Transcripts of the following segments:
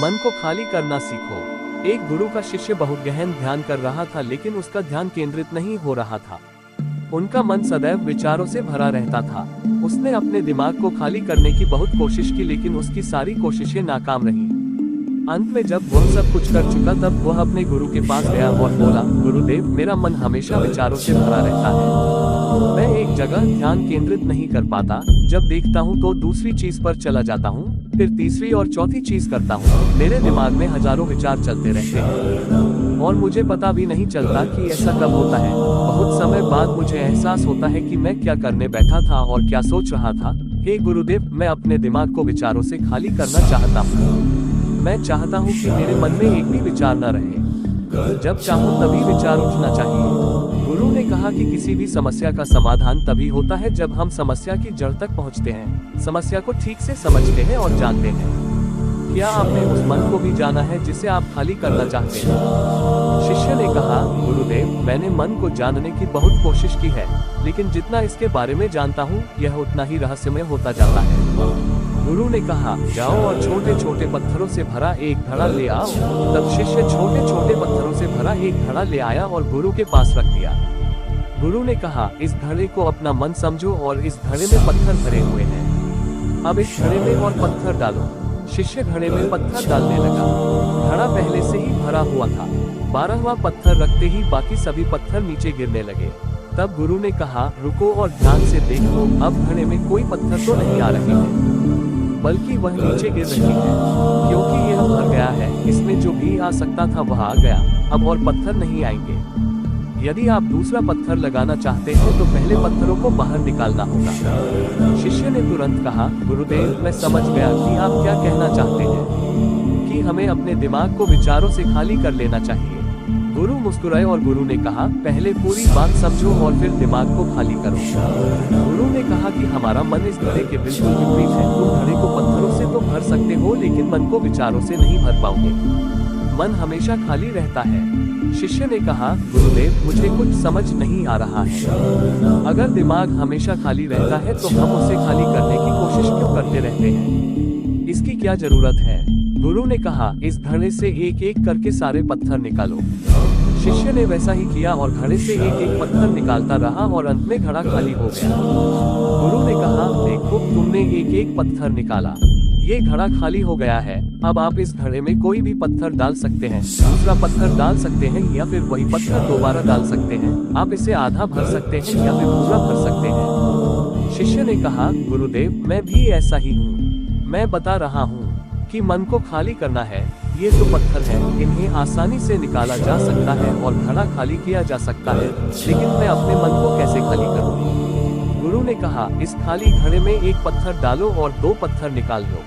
मन को खाली करना सीखो। एक गुरु का शिष्य बहुत गहन ध्यान कर रहा था, लेकिन उसका ध्यान केंद्रित नहीं हो रहा था। उनका मन सदैव विचारों से भरा रहता था। उसने अपने दिमाग को खाली करने की बहुत कोशिश की, लेकिन उसकी सारी कोशिशें नाकाम रहीं। अंत में जब वह सब कुछ कर चुका, तब वह अपने गुरु के पास गया और बोला, गुरुदेव, मेरा मन हमेशा विचारों से भरा रहता है। मैं एक जगह ध्यान केंद्रित नहीं कर पाता। जब देखता हूँ तो दूसरी चीज पर चला जाता हूँ, फिर तीसरी और चौथी चीज करता हूँ। मेरे दिमाग में हजारों विचार चलते रहते हैं और मुझे पता भी नहीं चलता कि ऐसा कब होता है। बहुत समय बाद मुझे एहसास होता है कि मैं क्या करने बैठा था और क्या सोच रहा था। हे गुरुदेव, मैं अपने दिमाग को विचारों से खाली करना चाहता हूँ। मैं चाहता हूँ कि मेरे मन में एक भी विचार न रहे। जब चाहूँ तभी विचार उठना चाहिए। गुरु ने कहा कि किसी भी समस्या का समाधान तभी होता है जब हम समस्या की जड़ तक पहुँचते हैं, समस्या को ठीक से समझते हैं और जानते हैं। क्या आपने उस मन को भी जाना है जिसे आप खाली करना चाहते हैं? शिष्य ने कहा, गुरुदेव, मैंने मन को जानने की बहुत कोशिश की है, लेकिन जितना इसके बारे में जानता हूँ, यह उतना ही रहस्यमय होता जाता है। गुरु ने कहा, जाओ और छोटे छोटे पत्थरों से भरा एक घड़ा ले आओ। तब शिष्य छोटे छोटे पत्थरों से भरा एक घड़ा ले आया और गुरु के पास रख दिया। गुरु ने कहा, इस घड़े को अपना मन समझो और इस घड़े में पत्थर भरे हुए हैं। अब इस घड़े में और पत्थर डालो। शिष्य घड़े में पत्थर डालने लगा। घड़ा पहले से ही भरा हुआ था। 12वां पत्थर रखते ही बाकी सभी पत्थर नीचे गिरने लगे। तब गुरु ने कहा, रुको और ध्यान से देखो। अब घड़े में कोई पत्थर तो नहीं आ रहे हैं, बल्कि वह नीचे गिर रही है, क्योंकि यह भर गया है। इसमें जो भी आ सकता था वह आ गया, अब और पत्थर नहीं आएंगे। यदि आप दूसरा पत्थर लगाना चाहते हैं तो पहले पत्थरों को बाहर निकालना होगा। शिष्य ने तुरंत कहा, गुरुदेव, मैं समझ गया कि आप क्या कहना चाहते हैं, कि हमें अपने दिमाग को विचारों से खाली कर लेना चाहिए। गुरु मुस्कुराए और गुरु ने कहा, पहले पूरी बात समझो और फिर दिमाग को खाली करो। गुरु ने कहा कि हमारा मन इस घड़े के बिल्कुल विपरीत है। तुम घड़े को पत्थरों से तो भर सकते हो, लेकिन मन को विचारों से नहीं भर पाओगे। मन हमेशा खाली रहता है। शिष्य ने कहा, गुरुदेव, मुझे कुछ समझ नहीं आ रहा है। अगर दिमाग हमेशा खाली रहता है तो हम उसे खाली करने की कोशिश क्यों करते रहते हैं? इसकी क्या जरूरत है? गुरु ने कहा, इस घड़े से एक एक करके सारे पत्थर निकालो। शिष्य ने वैसा ही किया और घड़े से एक एक पत्थर निकालता रहा और अंत में घड़ा खाली हो गया। गुरु ने कहा, देखो, तुमने एक एक पत्थर निकाला, ये घड़ा खाली हो गया है। अब आप इस घड़े में कोई भी पत्थर डाल सकते हैं, दूसरा पत्थर डाल सकते हैं या फिर वही पत्थर दोबारा डाल सकते हैं। आप इसे आधा भर सकते हैं या फिर पूरा भर सकते हैं। शिष्य ने कहा, गुरुदेव, मैं भी ऐसा ही हूँ। मैं बता रहा हूँ कि मन को खाली करना है। ये तो पत्थर हैं, इन्हें आसानी से निकाला जा सकता है और घड़ा खाली किया जा सकता है, लेकिन मैं अपने मन को कैसे खाली करूँ? गुरु ने कहा, इस खाली घड़े में एक पत्थर डालो और 2 पत्थर निकाल लो।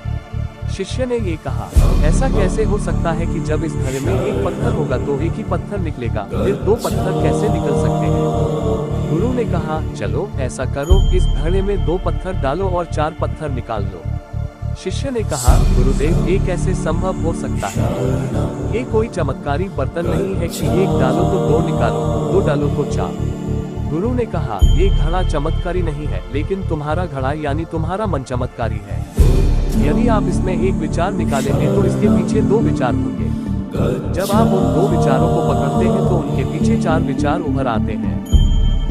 शिष्य ने ये कहा, ऐसा कैसे हो सकता है कि जब इस घड़े में एक पत्थर होगा तो एक ही पत्थर निकलेगा, फिर 2 पत्थर कैसे निकल सकते हैं? गुरु ने कहा, चलो ऐसा करो, इस घड़े में 2 पत्थर डालो और 4 पत्थर निकाल लो। शिष्य ने कहा, गुरुदेव, ये कैसे संभव हो सकता है? ये कोई चमत्कारी बर्तन नहीं है कि एक डालो तो 2 निकालो, 2 डालो तो 4। गुरु ने कहा, ये घड़ा चमत्कारी नहीं है, लेकिन तुम्हारा घड़ा यानी तुम्हारा मन चमत्कारी है। यदि आप इसमें एक विचार निकालेंगे तो इसके पीछे 2 विचार होंगे। जब आप उन 2 विचारों को पकड़ते हैं तो उनके पीछे 4 विचार उभर आते हैं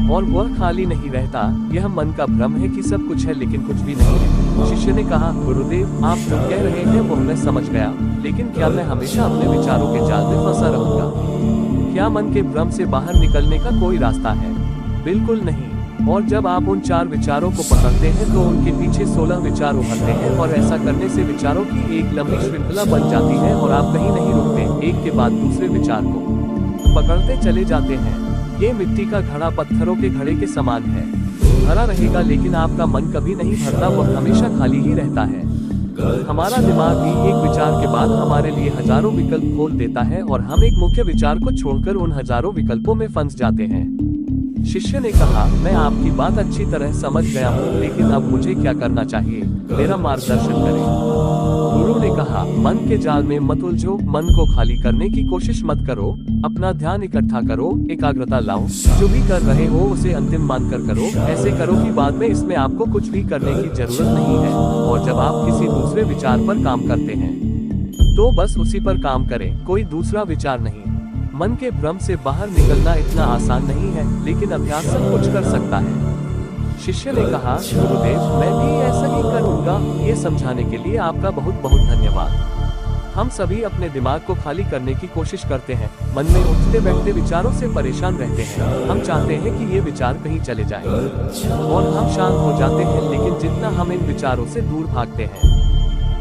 और वह खाली नहीं रहता। यह मन का भ्रम है कि सब कुछ है लेकिन कुछ भी नहीं है। शिष्य ने कहा, गुरुदेव, आप जो कह रहे हैं वो मैं समझ गया, लेकिन क्या मैं हमेशा अपने विचारों के जाल में फंसा रहूंगा? क्या मन के भ्रम से बाहर निकलने का कोई रास्ता है? बिल्कुल नहीं। और जब आप उन 4 विचारों को पकड़ते हैं तो उनके पीछे 16 विचार उभरते हैं और ऐसा करने से विचारों की एक लंबी श्रृंखला बन जाती है और आप कहीं नहीं रुकते, एक के बाद दूसरे विचार को पकड़ते चले जाते हैं। ये मिट्टी का घड़ा पत्थरों के घड़े के समान है, भरा रहेगा, लेकिन आपका मन कभी नहीं भरता, वह हमेशा खाली ही रहता है। हमारा दिमाग भी एक विचार के बाद हमारे लिए हजारों विकल्प खोल देता है और हम एक मुख्य विचार को छोड़कर उन हजारों विकल्पों में फंस जाते हैं। शिष्य ने कहा, मैं आपकी बात अच्छी तरह समझ गया हूँ, लेकिन अब मुझे क्या करना चाहिए? मेरा मार्गदर्शन करें। गुरु ने कहा, मन के जाल में मत उलझो, मन को खाली करने की कोशिश मत करो, अपना ध्यान इकट्ठा करो, एकाग्रता लाओ, जो भी कर रहे हो उसे अंतिम मानकर करो। ऐसे करो कि बाद में इसमें आपको कुछ भी करने की जरूरत नहीं है। और जब आप किसी दूसरे विचार पर काम करते हैं तो बस उसी पर काम करें, कोई दूसरा विचार नहीं। मन के भ्रम से बाहर निकलना इतना आसान नहीं है, लेकिन अभ्यास सब कुछ कर सकता है। शिष्य ने कहा, गुरुदेव, मैं भी ऐसा ही करूंगा। ये समझाने के लिए आपका बहुत बहुत धन्यवाद। हम सभी अपने दिमाग को खाली करने की कोशिश करते हैं, मन में उठते बैठते विचारों से परेशान रहते हैं। हम चाहते हैं कि ये विचार कहीं चले जाएं, और हम शांत हो जाते हैं, लेकिन जितना हम इन विचारों से दूर भागते हैं,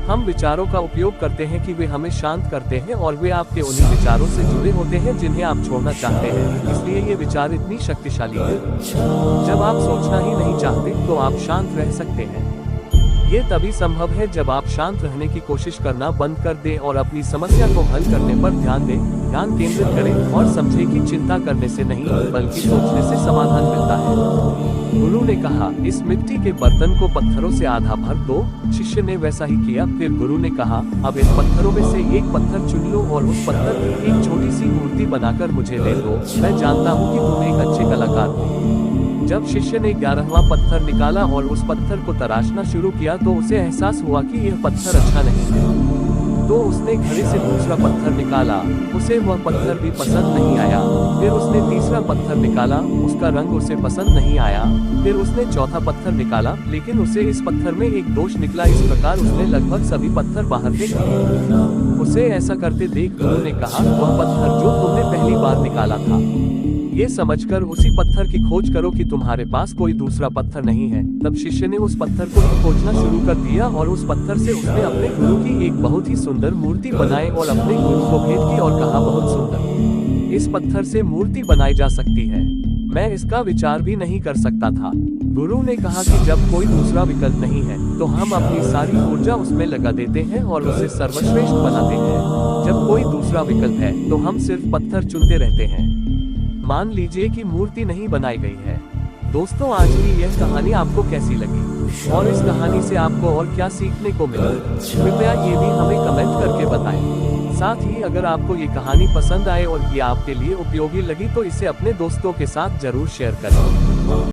हम विचारों का उपयोग करते हैं कि वे हमें शांत करते हैं, और वे आपके उन्हीं विचारों से जुड़े होते हैं जिन्हें आप छोड़ना चाहते हैं। इसलिए ये विचार इतनी शक्तिशाली है। जब आप सोचना ही नहीं चाहते तो आप शांत रह सकते हैं। ये तभी संभव है जब आप शांत रहने की कोशिश करना बंद कर दें और अपनी समस्या को हल करने पर ध्यान दें, ध्यान केंद्रित करें और समझें कि चिंता करने से नहीं बल्कि सोचने से समाधान मिलता है। गुरु ने कहा, इस मिट्टी के बर्तन को पत्थरों से आधा भर दो। शिष्य ने वैसा ही किया। फिर गुरु ने कहा, अब इन पत्थरों में से एक पत्थर चुन लो और उस पत्थर की एक छोटी सी मूर्ति बनाकर मुझे दे दो। मैं जानता हूँ कि तुम एक अच्छे कलाकार हो। जब शिष्य ने 11वां पत्थर निकाला और उस पत्थर को तराशना शुरू किया तो उसे एहसास हुआ कि यह पत्थर अच्छा नहीं है। तो उसने घड़े से दूसरा पत्थर निकाला, उसे वह पत्थर भी पसंद नहीं आया। फिर उसने तीसरा पत्थर निकाला, उसका रंग उसे पसंद नहीं आया। फिर उसने चौथा पत्थर निकाला, लेकिन उसे इस पत्थर में एक दोष निकला। इस प्रकार उसने लगभग सभी पत्थर बाहर फेंक दिए। उसे ऐसा करते देख गुरु ने कहा, वह पत्थर जो तुमने पहली बार निकाला था, ये समझकर उसी पत्थर की खोज करो कि तुम्हारे पास कोई दूसरा पत्थर नहीं है। तब शिष्य ने उस पत्थर को खोजना शुरू कर दिया और उस पत्थर से उसने अपने गुरु की एक बहुत ही सुंदर मूर्ति बनाई और अपने गुरु को भेंट की और कहा, बहुत सुंदर, इस पत्थर से मूर्ति बनाई जा सकती है। मैं इसका विचार भी नहीं कर सकता था। गुरु ने कहा कि जब कोई दूसरा विकल्प नहीं है तो हम अपनी सारी ऊर्जा उसमें लगा देते हैं और उसे सर्वश्रेष्ठ बनाते हैं। जब कोई दूसरा विकल्प है तो हम सिर्फ पत्थर चुनते रहते हैं। मान लीजिए कि मूर्ति नहीं बनाई गई है। दोस्तों, आज की यह कहानी आपको कैसी लगी और इस कहानी से आपको और क्या सीखने को मिला, कृपया ये भी हमें कमेंट करके बताएं। साथ ही अगर आपको ये कहानी पसंद आए और ये आपके लिए उपयोगी लगी तो इसे अपने दोस्तों के साथ जरूर शेयर करें।